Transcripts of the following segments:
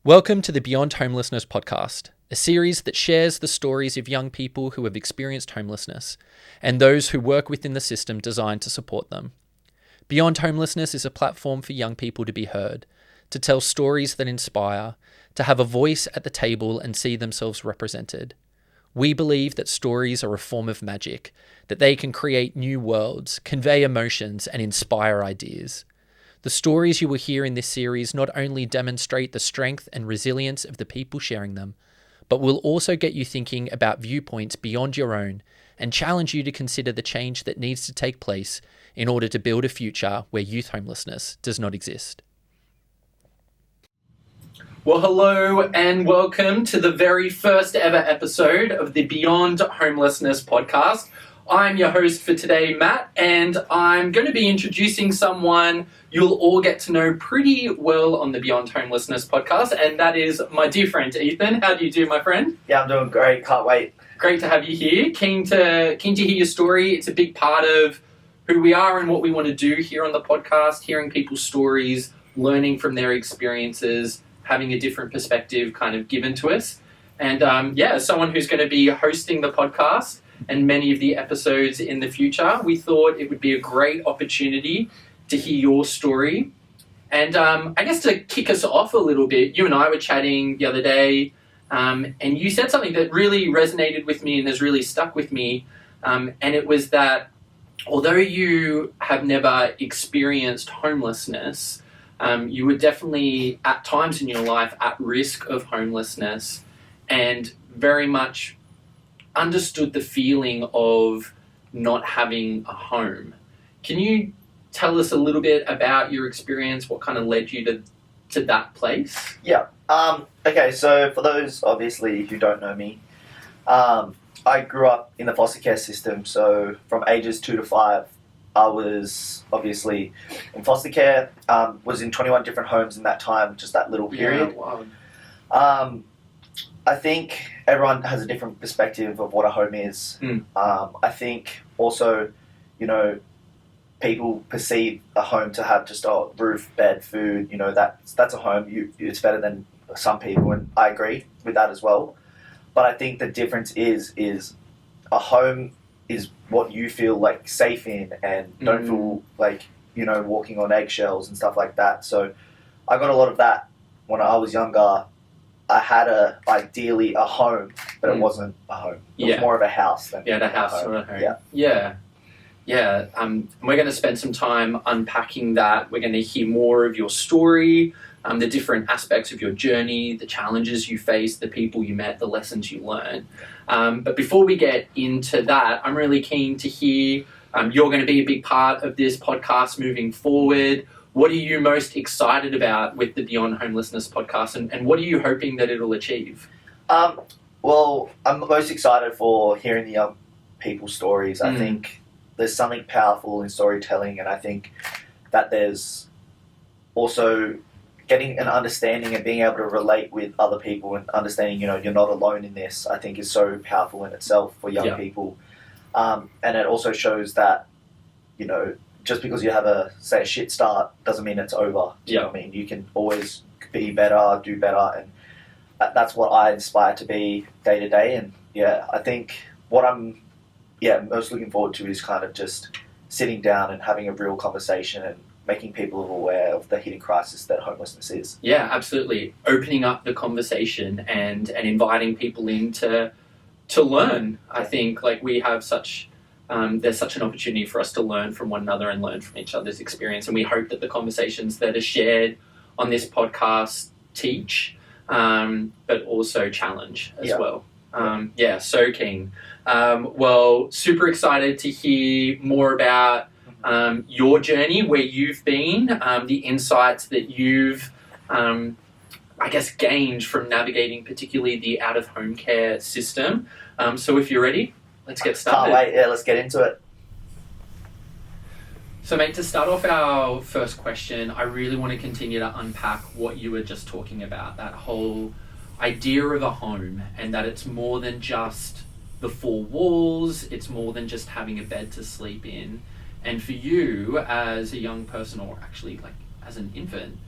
Welcome to the Beyond Homelessness podcast, a series that shares the stories of young people who have experienced homelessness and those who work within the system designed to support them. Beyond Homelessness is a platform for young people to be heard, to tell stories that inspire, to have a voice at the table and see themselves represented. We believe that stories are a form of magic, that they can create new worlds, convey emotions, and inspire ideas. The stories you will hear in this series not only demonstrate the strength and resilience of the people sharing them, but will also get you thinking about viewpoints beyond your own and challenge you to consider the change that needs to take place in order to build a future where youth homelessness does not exist. Well, hello and welcome to the very first ever episode of the Beyond Homelessness podcast. I'm your host for today, Matt, and I'm going to be introducing someone you'll all get to know pretty well on the Beyond Homelessness podcast, and that is my dear friend, Ethan. How do you do, my friend? Yeah, I'm doing great. Can't wait. Great to have you here. Keen to hear your story. It's a big part of who we are and what we want to do here on the podcast, hearing people's stories, learning from their experiences, having a different perspective kind of given to us. And as someone who's going to be hosting the podcast and many of the episodes in the future, we thought it would be a great opportunity to hear your story. And I guess to kick us off a little bit, you and I were chatting the other day, and you said something that really resonated with me and has really stuck with me. And it was that although you have never experienced homelessness, you were definitely at times in your life at risk of homelessness and very much understood the feeling of not having a home. Can you tell us a little bit about your experience, what kind of led you to that place? Yeah. Okay, so for those, obviously, who don't know me, I grew up in the foster care system, so from ages 2 to 5, I was obviously in foster care, was in 21 different homes in that time, just that little period. Yeah, wow. I think everyone has a different perspective of what a home is. I think also, people perceive a home to have just a roof, bed, food. That's a home. It's better than some people, and I agree with that as well. But I think the difference is a home is what you feel like safe in and don't feel like walking on eggshells and stuff like that. So I got a lot of that when I was younger. I had ideally a home, but it wasn't a home. It was more of a house than the house a home. Or a home. Yeah. We're going to spend some time unpacking that. We're going to hear more of your story, the different aspects of your journey, the challenges you faced, the people you met, the lessons you learned. But before we get into that, I'm really keen to hear you're going to be a big part of this podcast moving forward. What are you most excited about with the Beyond Homelessness podcast, and what are you hoping that it'll achieve? Well, I'm most excited for hearing the young people's stories. I think there's something powerful in storytelling, and I think that there's also getting an understanding and being able to relate with other people and understanding, you're not alone in this, I think is so powerful in itself for young people. And it also shows that, just because you have a shit start doesn't mean it's over. Do you know what I mean? You can always be better, do better, and that's what I aspire to be day to day. And I think what I'm most looking forward to is kind of just sitting down and having a real conversation and making people aware of the hidden crisis that homelessness is. Yeah, absolutely. Opening up the conversation and inviting people in to learn. I think we have there's such an opportunity for us to learn from one another and learn from each other's experience. And we hope that the conversations that are shared on this podcast teach, but also challenge as well. So keen. Well, super excited to hear more about your journey, where you've been, the insights that you've, gained from navigating particularly the out-of-home care system. So if you're ready, let's get started. Can't wait. Let's get into it. So, mate, to start off our first question, I really want to continue to unpack what you were just talking about, that whole idea of a home, and that it's more than just the four walls, it's more than just having a bed to sleep in. And for you, as a young person, or actually as an infant,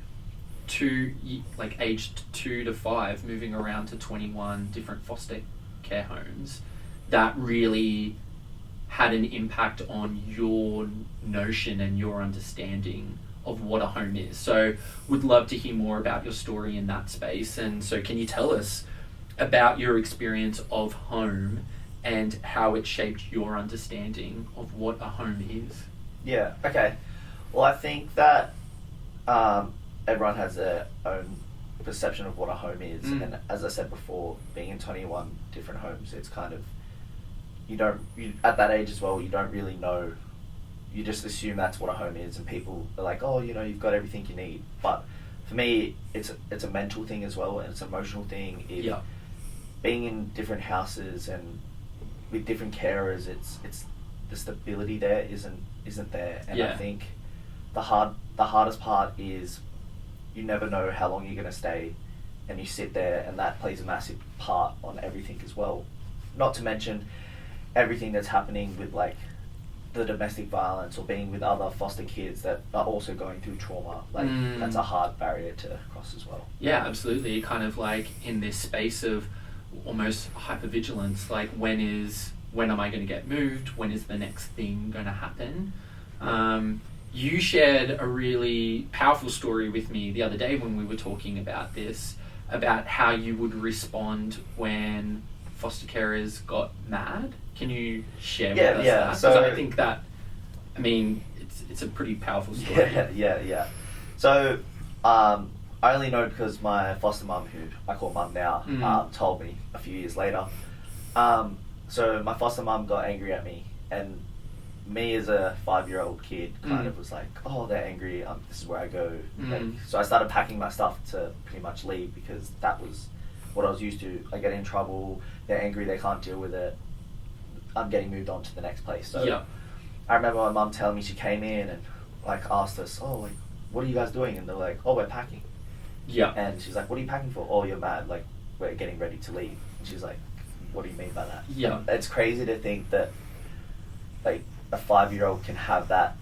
aged 2 to 5, moving around to 21 different foster care homes, that really had an impact on your notion and your understanding of what a home is. So would love to hear more about your story in that space. And so can you tell us about your experience of home and how it shaped your understanding of what a home is? Yeah, okay. Well, I think that everyone has their own perception of what a home is. And as I said before, being in 21 different homes, it's kind of, at that age as well, you don't really know. You just assume that's what a home is, and people are like, oh, you've got everything you need. But for me, it's a mental thing as well, and it's an emotional thing. Being in different houses and with different carers, it's the stability there isn't there. And I think the hardest part is you never know how long you're going to stay, and you sit there, and that plays a massive part on everything as well. Not to mention everything that's happening with like the domestic violence or being with other foster kids that are also going through trauma. Like that's a hard barrier to cross as well. Yeah, absolutely. Kind of like in this space of almost hypervigilance, like when am I going to get moved? When is the next thing going to happen? You shared a really powerful story with me the other day when we were talking about this, about how you would respond when foster carers got mad. Can you share with us that? So I think that, it's a pretty powerful story. Yeah. So I only know because my foster mum, who I call mum now, told me a few years later. So my foster mum got angry at me, and me as a 5-year-old kid kind of was like, oh, they're angry, this is where I go. So I started packing my stuff to pretty much leave, because that was what I was used to. I get in trouble, they're angry, they can't deal with it, I'm getting moved on to the next place. So I remember my mum telling me, she came in and like asked us, oh, like, what are you guys doing? And they're like, oh, we're packing. And she's like, what are you packing for? Oh, you're mad, like, we're getting ready to leave. And she's like, what do you mean by that? It's crazy to think that like a 5-year-old can have that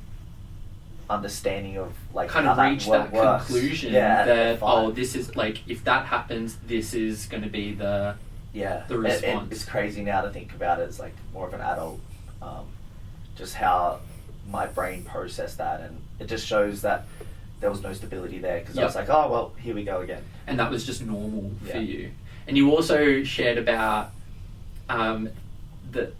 understanding of like kind how of reach that works. conclusion that this is like, if that happens, this is going to be the response. It's crazy now to think about it as like more of an adult, just how my brain processed that, and it just shows that there was no stability there, because I was like, oh well, here we go again, and that was just normal for you. And you also shared about the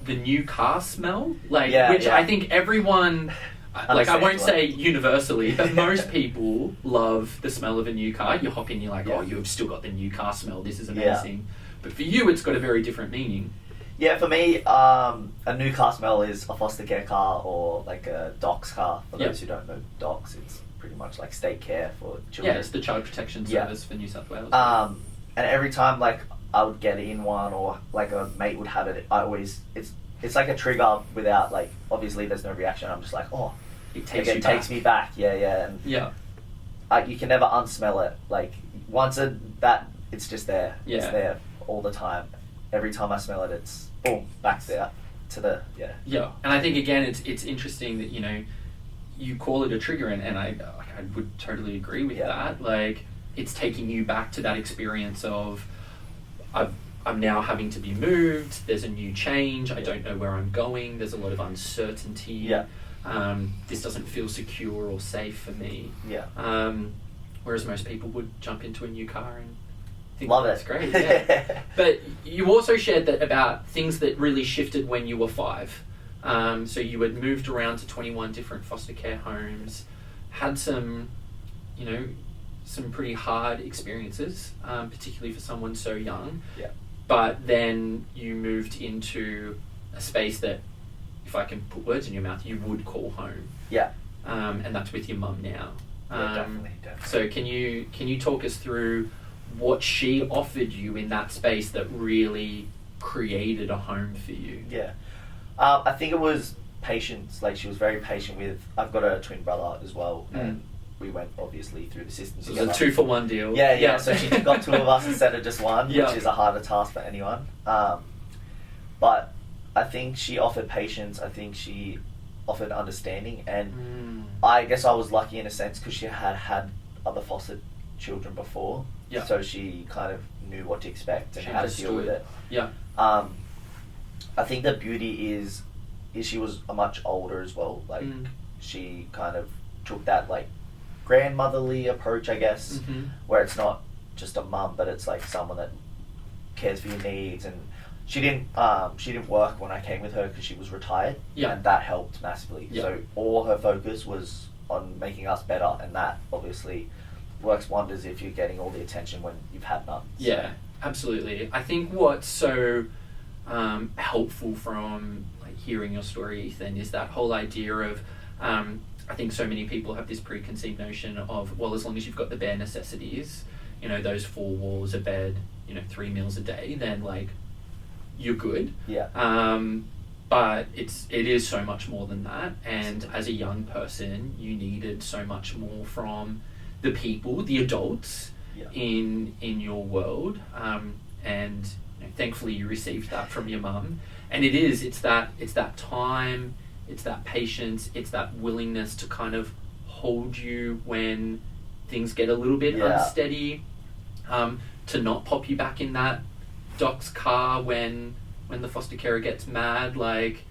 new car smell, I think everyone, like, I won't say universally, but most people love the smell of a new car. You hop in, you're like, oh, you've still got the new car smell, this is amazing. But for you, it's got a very different meaning. Yeah, for me, a new car smell is a foster care car, or like a DOCS car. For those who don't know DOCS, it's pretty much like state care for children. Yeah, it's the Child Protection Service for New South Wales. And every time like I would get in one, or like a mate would have it, it's like a trigger without, like, obviously there's no reaction. I'm just like, oh, it takes me back. And you can never unsmell it. Like once it's just there. It's there all the time. Every time I smell it, it's boom, back there to the And I think again, it's interesting that you call it a trigger, and I would totally agree with that. Like, it's taking you back to that experience of I'm now having to be moved, there's a new change, I don't know where I'm going, there's a lot of uncertainty, this doesn't feel secure or safe for me. Whereas most people would jump into a new car and think that's great. But you also shared that about things that really shifted when you were 5. So you had moved around to 21 different foster care homes, had some pretty hard experiences, particularly for someone so young. But then you moved into a space that, if I can put words in your mouth, you would call home. And that's with your mum now. Definitely. So can you talk us through what she offered you in that space that really created a home for you? I think it was patience. Like, she was very patient with, I've got a twin brother as well, and we went obviously through the system together. It was a 2-for-1 deal. So she got 2 of us instead of just one, which is a harder task for anyone. But I think she offered patience. I think she offered understanding, and I guess I was lucky in a sense, because she had other foster children before, Yeah. so she kind of knew what to expect and She how to deal with it. Yeah. I think the beauty is she was much older as well. Like she kind of took that like grandmotherly approach, I guess, where it's not just a mum, but it's like someone that cares for your needs. And she didn't work when I came with her because she was retired, and that helped massively. So all her focus was on making us better, and that obviously works wonders if you're getting all the attention when you've had none. Yeah, absolutely. I think what's so helpful from like hearing your story, Ethan, is that whole idea of I think so many people have this preconceived notion of, well, as long as you've got the bare necessities, you know, those 4 walls, a bed, you know, 3 meals a day, then like you're good. Yeah. But it is so much more than that. And as a young person, you needed so much more from the people, the adults in your world. And you know, thankfully you received that from your mum. And it's that time, it's that patience, it's that willingness to kind of hold you when things get a little bit unsteady, to not pop you back in that doc's car when the foster carer gets mad, like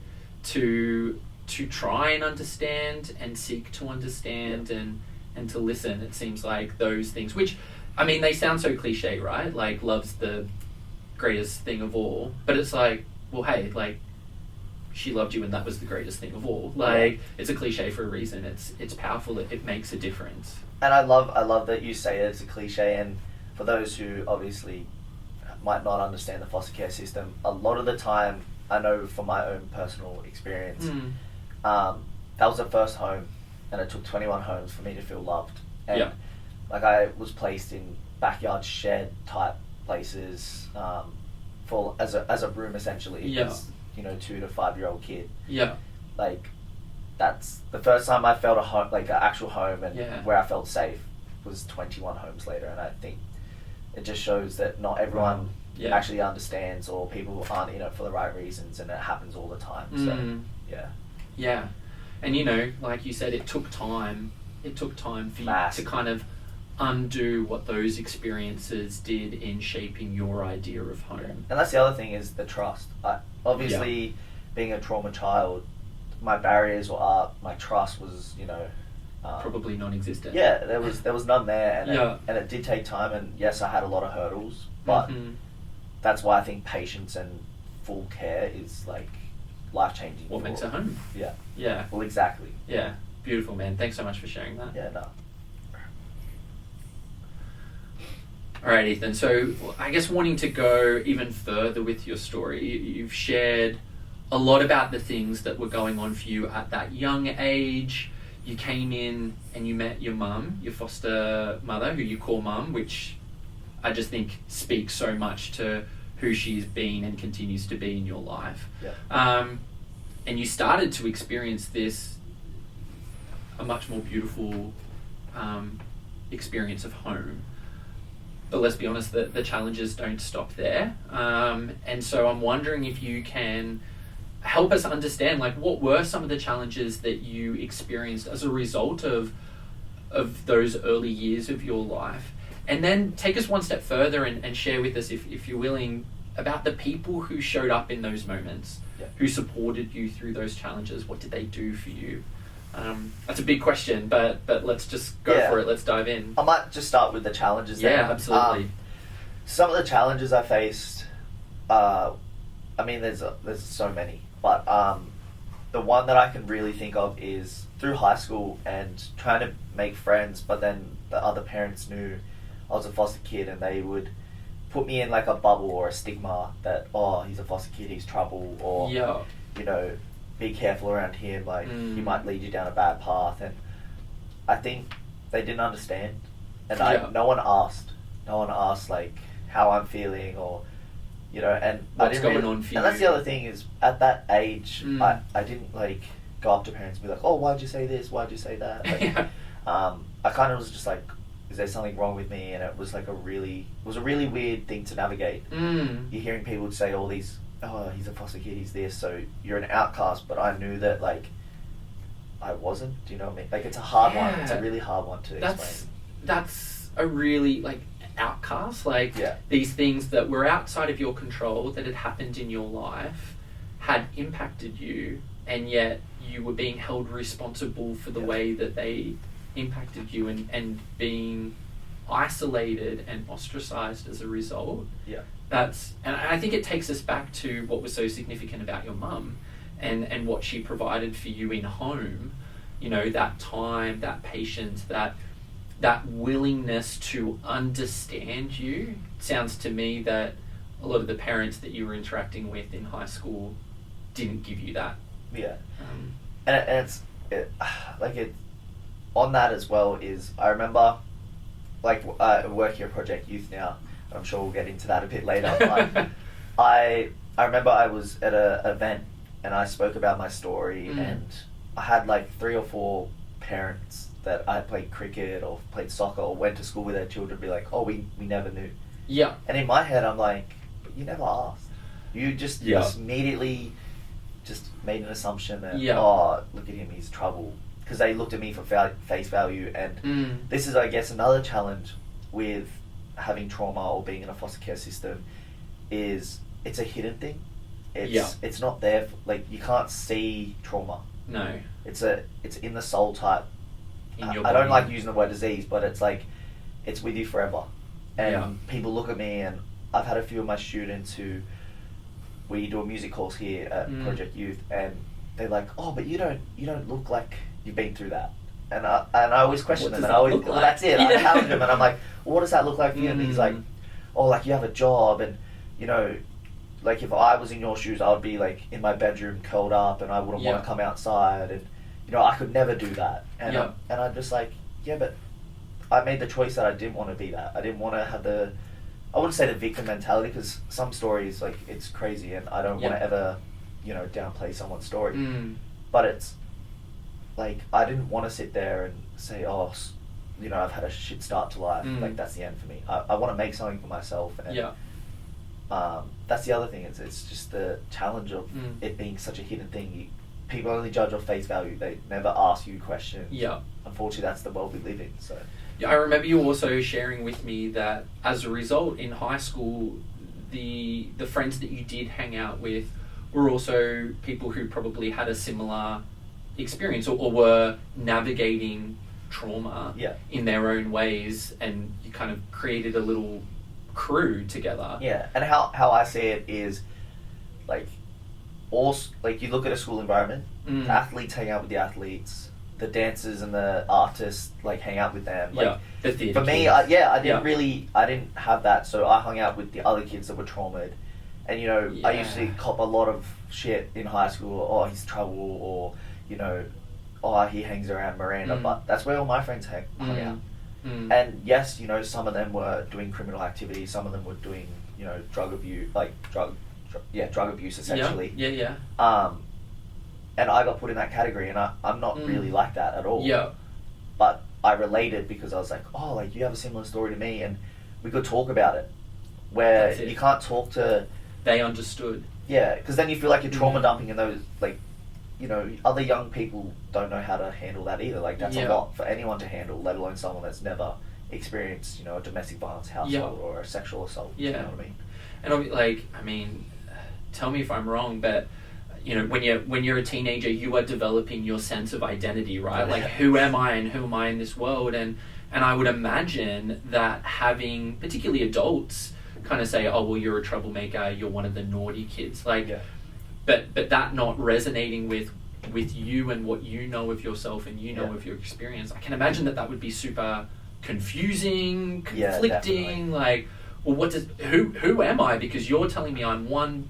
to try and understand and seek to understand and to listen. It seems like those things, which, I mean, they sound so cliche, right? Like, love's the greatest thing of all, but it's like, well, hey, like, she loved you and that was the greatest thing of all. Like, it's a cliche for a reason. It's powerful. It makes a difference. And I love that you say it's a cliche. And for those who obviously might not understand the foster care system, a lot of the time, I know from my own personal experience, that was the first home, and it took 21 homes for me to feel loved. And like, I was placed in backyard shed type places, as a room essentially. As, you know, 2 to 5 year old kid. Like, that's the first time I felt a home, like an actual home, and where I felt safe was 21 homes later. And I think it just shows that not everyone actually understands, or people aren't in it for the right reasons, and it happens all the time. So and you know, like you said, it took time for you to kind of undo what those experiences did in shaping your idea of home. And that's the other thing, is the trust. Obviously being a trauma child, my barriers were up, my trust was, you know, probably non-existent. There was none there, and it did take time, and yes, I had a lot of hurdles, but that's why I think patience and full care is like life-changing. What makes a home? Well, exactly. Beautiful, man. Thanks so much for sharing that. All right, Ethan. So I guess wanting to go even further with your story, you've shared a lot about the things that were going on for you at that young age. You came in and you met your mum, your foster mother, who you call mum, which I just think speaks so much to who she's been and continues to be in your life. And you started to experience a much more beautiful experience of home. But let's be honest, the challenges don't stop there. And so I'm wondering if you can help us understand, like, what were some of the challenges that you experienced as a result of those early years of your life? And then take us one step further and share with us, if you're willing, about the people who showed up in those moments, who supported you through those challenges. What did they do for you? That's a big question, but let's just go for it. Let's dive in. I might just start with the challenges then. Absolutely. Some of the challenges I faced, I mean, there's so many, but the one that I can really think of is through high school and trying to make friends, but then the other parents knew I was a foster kid, and they would put me in like a bubble or a stigma that, oh, he's a foster kid, he's trouble, or, you know, be careful around him, like, he might lead you down a bad path. And I think they didn't understand, and no one asked like how I'm feeling, or, you know, and what's going on for you. And that's the other thing, is at that age, I didn't like go up to parents and be like, oh, why'd you say this, why'd you say that, like, I kind of was just like, is there something wrong with me? And it was like a really weird thing to navigate. You're hearing people say all these, oh, he's a foster kid, he's this, so you're an outcast. But I knew that, like, I wasn't. Do you know what I mean? Like, it's a hard one. It's a really hard one to explain. that's a really, like, outcast. Like, these things that were outside of your control, that had happened in your life, had impacted you, and yet you were being held responsible for the way that they impacted you, and being isolated and ostracized as a result. And I think it takes us back to what was so significant about your mum, and what she provided for you in home. You know, that time, that patience, that willingness to understand you. It sounds to me that a lot of the parents that you were interacting with in high school didn't give you that. And on that as well is, I remember, like, I work here at Project Youth now, and I'm sure we'll get into that a bit later, but I remember I was at an event and I spoke about my story, and I had like 3 or 4 parents that I played cricket or played soccer or went to school with their children be like, oh, we never knew. And in my head I'm like, but you never asked. You just immediately just made an assumption that, oh, look at him, he's trouble. Because they looked at me for face value. And this is, I guess, another challenge with having trauma or being in a foster care system, is it's a hidden thing. It's not there, like, you can't see trauma. No. It's in the soul type. In your I don't body. like using the word disease, but it's like, it's with you forever. And people look at me, and I've had a few of my students who, we do a music course here at Project Youth, and they're like, oh, but you don't look like you've been through that. And I always question them, and I always, well, that's it. I challenge him, and I'm like, well, what does that look like for you? And he's like, oh, like, you have a job, and, you know, like, if I was in your shoes, I would be, like, in my bedroom curled up, and I wouldn't want to come outside, and, you know, I could never do that. And I'm just like, but I made the choice that I didn't want to be that. I didn't want to have I wouldn't say the victim mentality, because some stories, like, it's crazy, and I don't want to ever, you know, downplay someone's story. But it's, like, I didn't want to sit there and say, oh, you know, I've had a shit start to life. Like, that's the end for me. I want to make something for myself. And that's the other thing. It's just the challenge of it being such a hidden thing. People only judge off face value. They never ask you questions. Unfortunately, that's the world we live in. So. I remember you also sharing with me that as a result, in high school, the friends that you did hang out with were also people who probably had a similar experience, or were navigating trauma in their own ways, and you kind of created a little crew together. And how I see it is, like, you look at a school environment, the athletes hang out with the athletes, the dancers and the artists, like, hang out with them. Like, the theatre for me, I didn't have that, so I hung out with the other kids that were traumatized. And, you know, I used to cop a lot of shit in high school. Oh, he's trouble, or, you know, oh, he hangs around Miranda. But that's where all my friends hung out. And yes, you know, some of them were doing criminal activity, some of them were doing, you know, drug abuse, like drug abuse essentially. And I got put in that category, and I'm not really like that at all. But I related because I was like, oh, like, you have a similar story to me, and we could talk about it. Where you can't talk to... They understood. Yeah, because then you feel like you're trauma dumping, and those, like, you know, other young people don't know how to handle that either. Like, that's a lot for anyone to handle, let alone someone that's never experienced, you know, a domestic violence household or a sexual assault. You know what I mean? And, like, I mean, tell me if I'm wrong, but, you know, when you're a teenager, you are developing your sense of identity, right? Like, who am I, and who am I in this world? And I would imagine that having, particularly adults, kind of say, oh, well, you're a troublemaker, you're one of the naughty kids, like, but that not resonating with you and what you know of yourself and you know of your experience. I can imagine that would be super confusing, conflicting. Like, well, who am I? Because you're telling me I'm one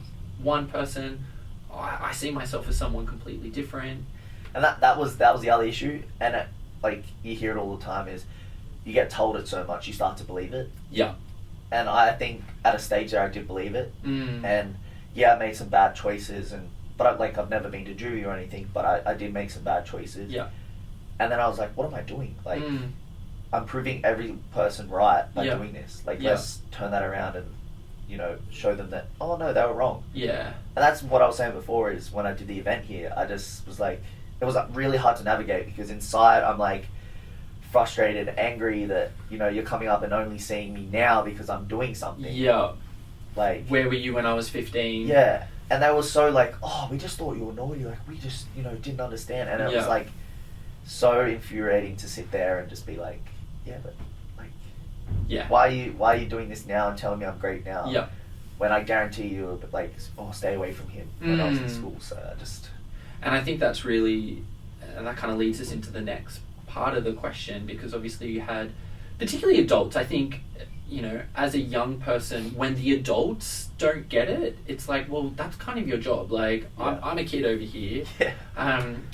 person. I see myself as someone completely different. And that was the other issue. And it, like, you hear it all the time, is you get told it so much, you start to believe it. And I think at a stage there I did believe it. And I made some bad choices, but I've never been to jury or anything, but I did make some bad choices. And then I was like, what am I doing? Like, I'm proving every person right by doing this. Like, let's turn that around and, you know, show them that, oh no, they were wrong. And that's what I was saying before, is when I did the event here, I just was like, it was really hard to navigate, because inside I'm like, frustrated, angry that, you know, you're coming up and only seeing me now because I'm doing something. Yeah. Like, where were you when I was 15? Yeah. And they were so like, oh, we just thought you were naughty. Like, we just, you know, didn't understand. And it was like so infuriating to sit there and just be like, yeah, but like, why are you doing this now and telling me I'm great now? Yeah. When I guarantee you, like, oh, stay away from him when I was in school. So I just. And I think that's really, and that kind of leads us into the next part of the question, because obviously you had, particularly adults, I think, you know, as a young person, when the adults don't get it, it's like, well, that's kind of your job. Like, I'm a kid over here. Yeah.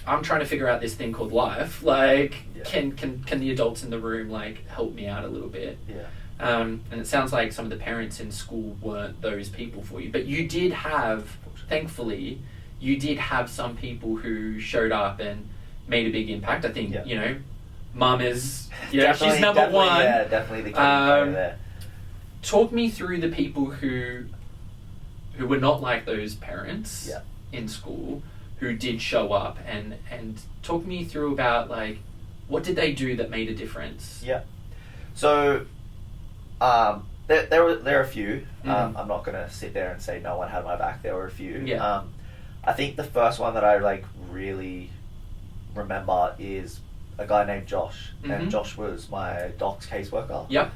I'm trying to figure out this thing called life. Like, can the adults in the room, like, help me out a little bit? Yeah. And it sounds like some of the parents in school weren't those people for you. But you did have, thankfully, you did have some people who showed up and made a big impact. I think, you know, Mum is, she's number one. Yeah, definitely the key player there. Talk me through the people who were not like those parents in school, who did show up, and talk me through about, like, what did they do that made a difference? Yeah. So, there are a few. I'm not going to sit there and say no one had my back. There were a few. Yeah. I think the first one that I, like, really remember is a guy named Josh. And Josh was my docs caseworker. Yep.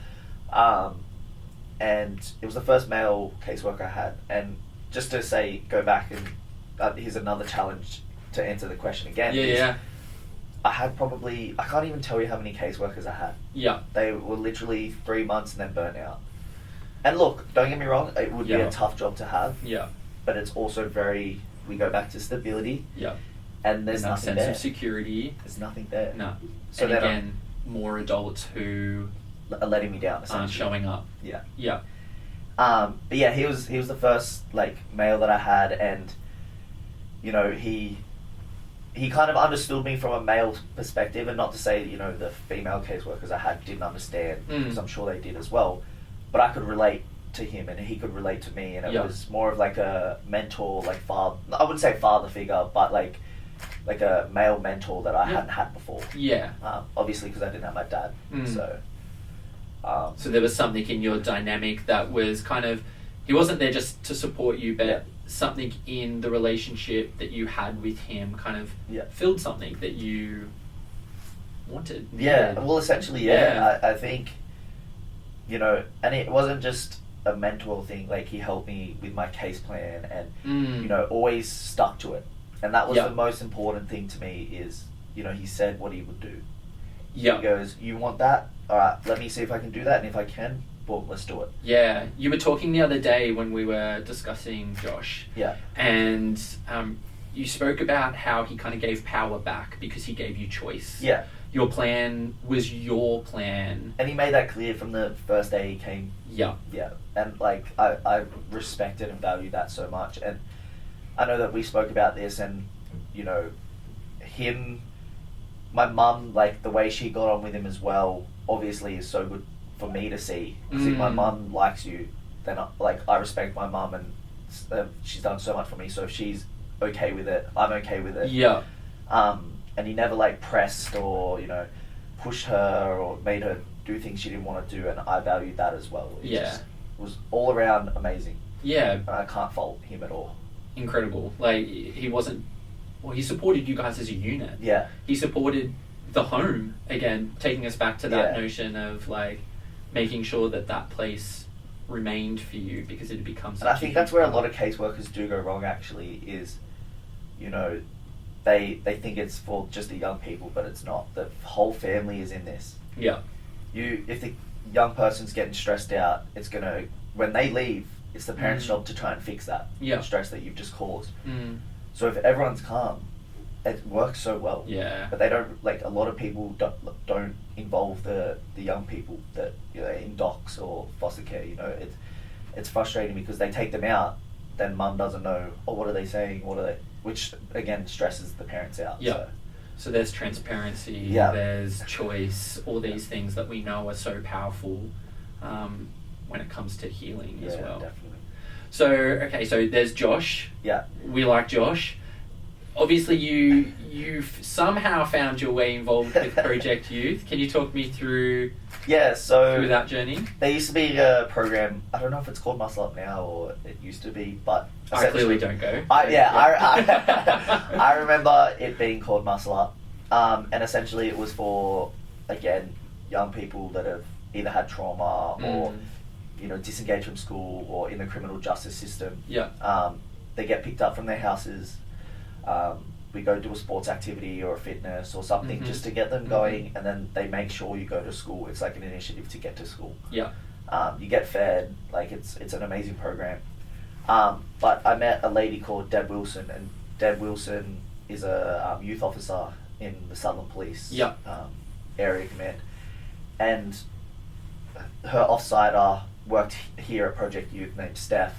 And it was the first male caseworker I had. And just to say, go back and here's another challenge to answer the question again. Yeah. I had probably, I can't even tell you how many caseworkers I had. Yeah. They were literally 3 months and then burnt out. And look, don't get me wrong, it would be a tough job to have. Yeah. But it's also very, we go back to stability. Yeah. And there's nothing there. Sense of security. There's nothing there. No. So and again, more adults who are letting me down, aren't showing up. Yeah. Yeah. But yeah, he was the first, like, male that I had, and, you know, he kind of understood me from a male perspective, and not to say that, you know, the female caseworkers I had didn't understand, because I'm sure they did as well, but I could relate to him and he could relate to me, and it was more of like a mentor, like father, I wouldn't say father figure, but like a male mentor that I hadn't had before. Yeah. Obviously because I didn't have my dad, so there was something in your dynamic that was kind of, he wasn't there just to support you, but something in the relationship that you had with him kind of filled something that you wanted. Yeah, well, essentially, I think, you know, and it wasn't just a mentor thing, like, he helped me with my case plan and, you know, always stuck to it. And that was the most important thing to me is, you know, he said what he would do. Yeah. He goes, you want that? All right, let me see if I can do that, and if I can, boom, let's do it. Yeah, you were talking the other day when we were discussing Josh. Yeah. And you spoke about how he kind of gave power back because he gave you choice. Yeah. Your plan was your plan. And he made that clear from the first day he came. Yeah. Yeah. And, like, I respected and valued that so much. And I know that we spoke about this, and, you know, my mum, like, the way she got on with him as well, obviously is so good for me to see. Because if my mum likes you, then, I respect my mum, and she's done so much for me. So if she's okay with it, I'm okay with it. Yeah. And he never, like, pressed or, you know, pushed her or made her do things she didn't want to do, and I valued that as well. It just was all around amazing. Yeah. And I can't fault him at all. Incredible. Like, he wasn't, well, he supported you guys as a unit. Yeah. He supported the home, again, taking us back to that notion of, like, making sure that place remained for you, because it becomes and I think that's where a lot of caseworkers do go wrong, actually, is, you know, they think it's for just the young people, but it's not. The whole family is in this. Yeah. If the young person's getting stressed out, it's gonna, when they leave, it's the parents' job to try and fix that stress that you've just caused. So if everyone's calm, it works so well. Yeah. But they don't, like, a lot of people don't involve the young people that, you know, in docs or foster care. You know, it's frustrating because they take them out, then mum doesn't know, oh, what are they saying? Which again stresses the parents out. Yeah. So there's transparency, there's choice, all these things that we know are so powerful when it comes to healing as well. Definitely. So, okay, so there's Josh. Yeah. We like Josh. obviously you've somehow found your way involved with Project Youth. Can you talk me through through that journey? There used to be a program, I don't know if it's called Muscle Up now or it used to be, but I clearly don't go. I remember it being called Muscle Up, and essentially it was for, again, young people that have either had trauma or disengaged from school or in the criminal justice system. They get picked up from their houses. We go do a sports activity or a fitness or something just to get them going, and then they make sure you go to school. It's like an initiative to get to school. You get fed, like it's an amazing program. But I met a lady called Deb Wilson, and Deb Wilson is a youth officer in the Southern Police area command, and her off-sider worked here at Project Youth named Steph.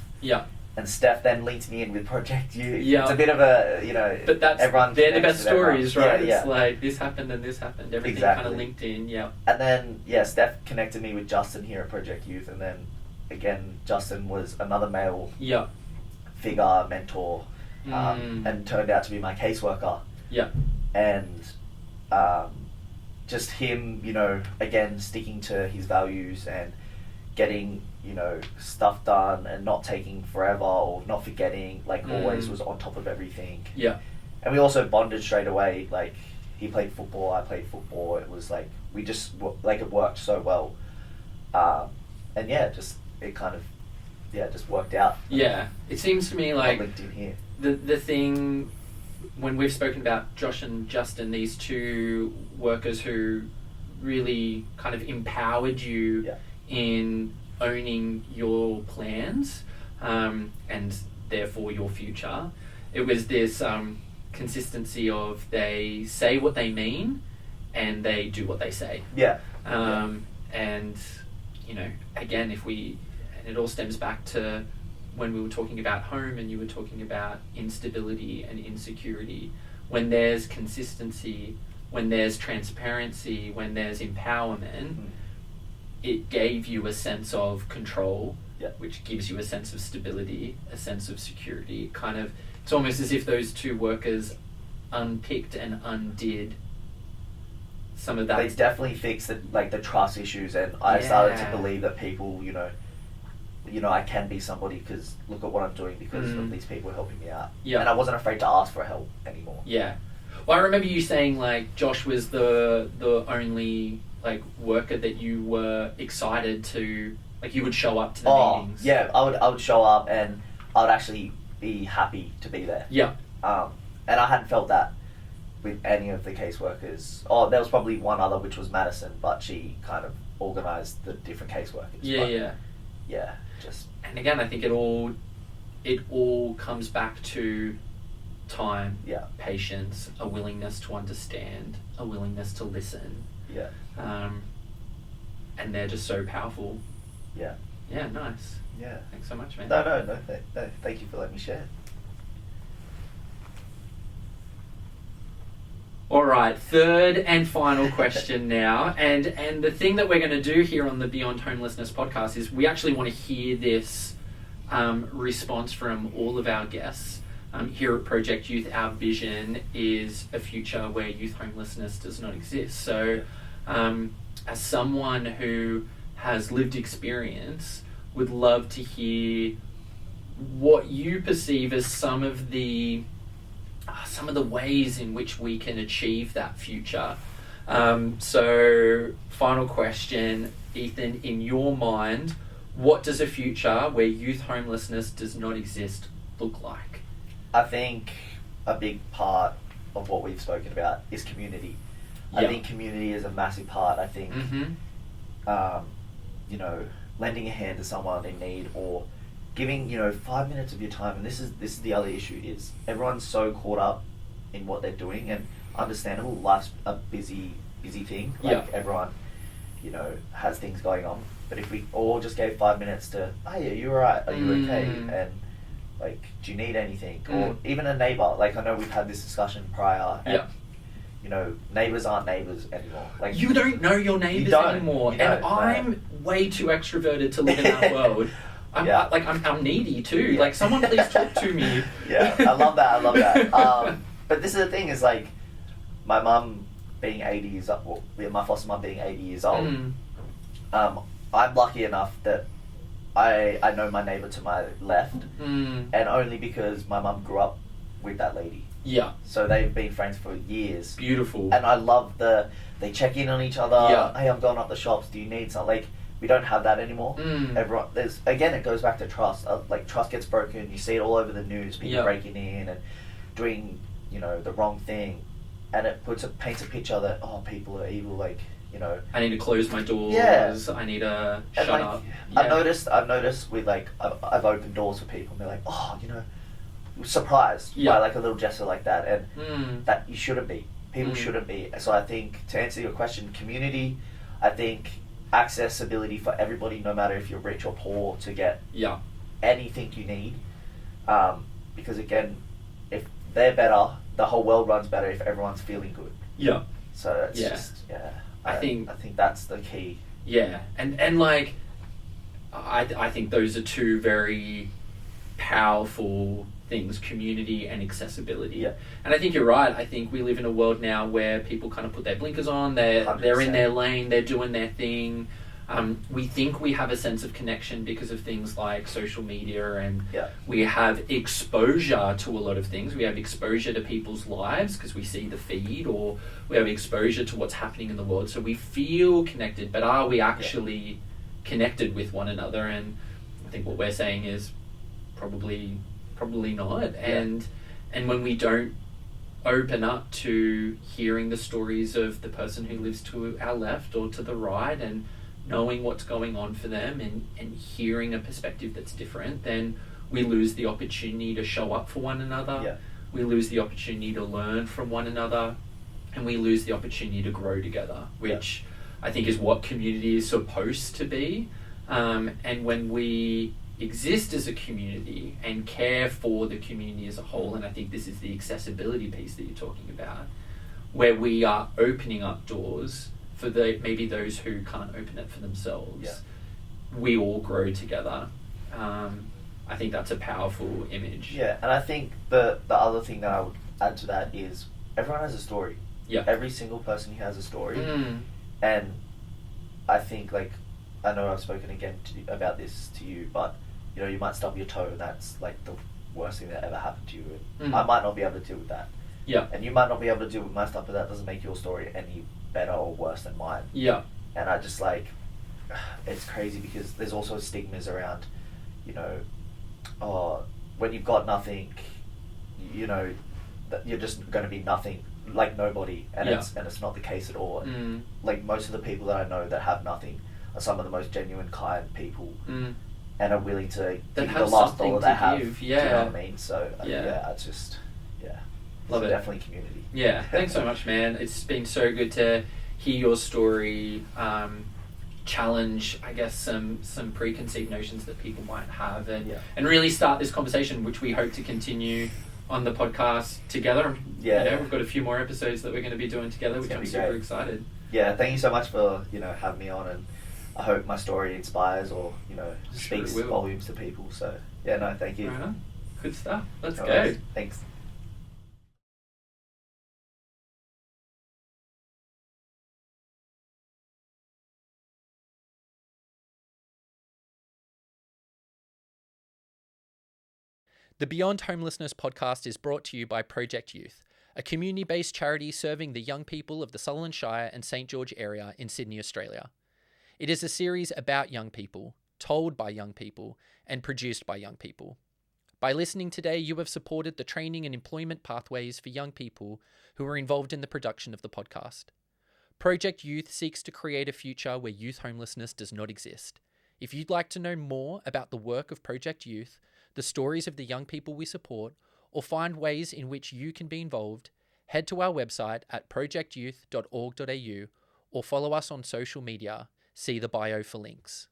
And Steph then linked me in with Project Youth. It's a bit of a, but that's everyone. They're the best stories, right? Yeah. It's like this happened and this happened. Everything kind of linked in. And then Steph connected me with Justin here at Project Youth, and then again Justin was another male figure, mentor, and turned out to be my caseworker. And just him, again sticking to his values and getting stuff done and not taking forever or not forgetting, always was on top of everything. And we also bonded straight away. Like, he played football, I played football. It was like we just it worked so well. And it kind of just worked out. It seems to me like linked in here. The thing when we've spoken about Josh and Justin, these two workers who really kind of empowered you in owning your plans and therefore your future. It was this consistency of they say what they mean and they do what they say. And again, it all stems back to when we were talking about home and you were talking about instability and insecurity. When there's consistency, when there's transparency, when there's empowerment, it gave you a sense of control, which gives you a sense of stability, a sense of security. It's almost as if those two workers unpicked and undid some of that. They definitely fixed the trust issues, and I started to believe that people, I can be somebody because look at what I'm doing because of these people helping me out. And I wasn't afraid to ask for help anymore. Well, I remember you saying Josh was the only worker that you were excited to, you would show up to the meetings. I would show up and I would actually be happy to be there. And I hadn't felt that with any of the caseworkers. There was probably one other, which was Madison, but she kind of organised the different caseworkers. And again, I think it all comes back to time, patience, a willingness to understand, a willingness to listen. And they're just so powerful. Nice. Thanks so much, man. No, thank you for letting me share. All right, third and final question now, and the thing that we're going to do here on the Beyond Homelessness podcast is we actually want to hear this response from all of our guests. Here at Project Youth, our vision is a future where youth homelessness does not exist. So, as someone who has lived experience, would love to hear what you perceive as some of the ways in which we can achieve that future. So, final question, Ethan, in your mind, what does a future where youth homelessness does not exist look like? I think a big part of what we've spoken about is community. I think community is a massive part. I think, lending a hand to someone in need or giving, 5 minutes of your time. And this is the other issue is everyone's so caught up in what they're doing, and understandable, life's a busy thing. Everyone, has things going on. But if we all just gave 5 minutes to, hey, are you alright? Are you okay? And do you need anything? Or even a neighbour. I know we've had this discussion prior. And, neighbours aren't neighbours anymore. You don't know your neighbours anymore. And I'm way too extroverted to live in that world. I'm needy too. Someone please talk to me. I love that. But this is the thing, is like, my mum being 80 years old, my foster mum being 80 years old, I'm lucky enough that I know my neighbour to my left, and only because my mum grew up with that lady. Yeah. So they've been friends for years. Beautiful. And I love they check in on each other. Yeah. Hey, I'm going up the shops. Do you need something? Like, we don't have that anymore. Everyone, it goes back to trust. Like, trust gets broken. You see it all over the news. People breaking in and doing, the wrong thing, and it paints a picture that, oh, people are evil. Like, I need to close my doors. Yeah. I need to shut up. Yeah. I've noticed with, like, I've opened doors for people, and they're like, oh, surprised by, like, a little gesture like that, and that you shouldn't be. People shouldn't be. So I think, to answer your question, community, I think accessibility for everybody, no matter if you're rich or poor, to get anything you need. Because, again, if they're better, the whole world runs better if everyone's feeling good. Yeah. So it's just, I think that's the key. Yeah. And like, I think those are two very powerful things, community and accessibility. Yeah. And I think you're right. I think we live in a world now where people kind of put their blinkers on, they're 100%. in their lane, they're doing their thing. We think we have a sense of connection because of things like social media, and we have exposure to a lot of things. We have exposure to people's lives because we see the feed, or we have exposure to what's happening in the world. So we feel connected, but are we actually connected with one another? And I think what we're saying is probably not. And when we don't open up to hearing the stories of the person who lives to our left or to the right, and knowing what's going on for them, and hearing a perspective that's different, then we lose the opportunity to show up for one another. We lose the opportunity to learn from one another, and we lose the opportunity to grow together, which I think is what community is supposed to be. And when we exist as a community and care for the community as a whole, and I think this is the accessibility piece that you're talking about, where we are opening up doors for maybe those who can't open it for themselves. We all grow together. I think that's a powerful image. Yeah, and I think the other thing that I would add to that is everyone has a story. Every single person here has a story. And I think, like, I know I've spoken again about this to you, but you might stub your toe, and that's like the worst thing that ever happened to you. And I might not be able to deal with that. And you might not be able to deal with my stuff, but that doesn't make your story any better or worse than mine. And I just, like, it's crazy because there's also stigmas around, when you've got nothing, that you're just going to be nothing, like nobody, and it's not the case at all. Like, most of the people that I know that have nothing are some of the most genuine, kind people, and are willing to give the last dollar they have. Do you know what I mean? So I just love it. Definitely community. Thanks so much, man. It's been so good to hear your story, challenge, I guess, some preconceived notions that people might have, and really start this conversation, which we hope to continue on the podcast together. We've got a few more episodes that we're going to be doing together, which I'm super excited. Thank you so much for having me on, and I hope my story inspires or speaks volumes to people. So thank you. Right on. Good stuff. Let's go. Right. Thanks. The Beyond Homelessness podcast is brought to you by Project Youth, a community-based charity serving the young people of the Sutherland Shire and St. George area in Sydney, Australia. It is a series about young people, told by young people, and produced by young people. By listening today, you have supported the training and employment pathways for young people who are involved in the production of the podcast. Project Youth seeks to create a future where youth homelessness does not exist. If you'd like to know more about the work of Project Youth, the stories of the young people we support, or find ways in which you can be involved, head to our website at projectyouth.org.au or follow us on social media. See the bio for links.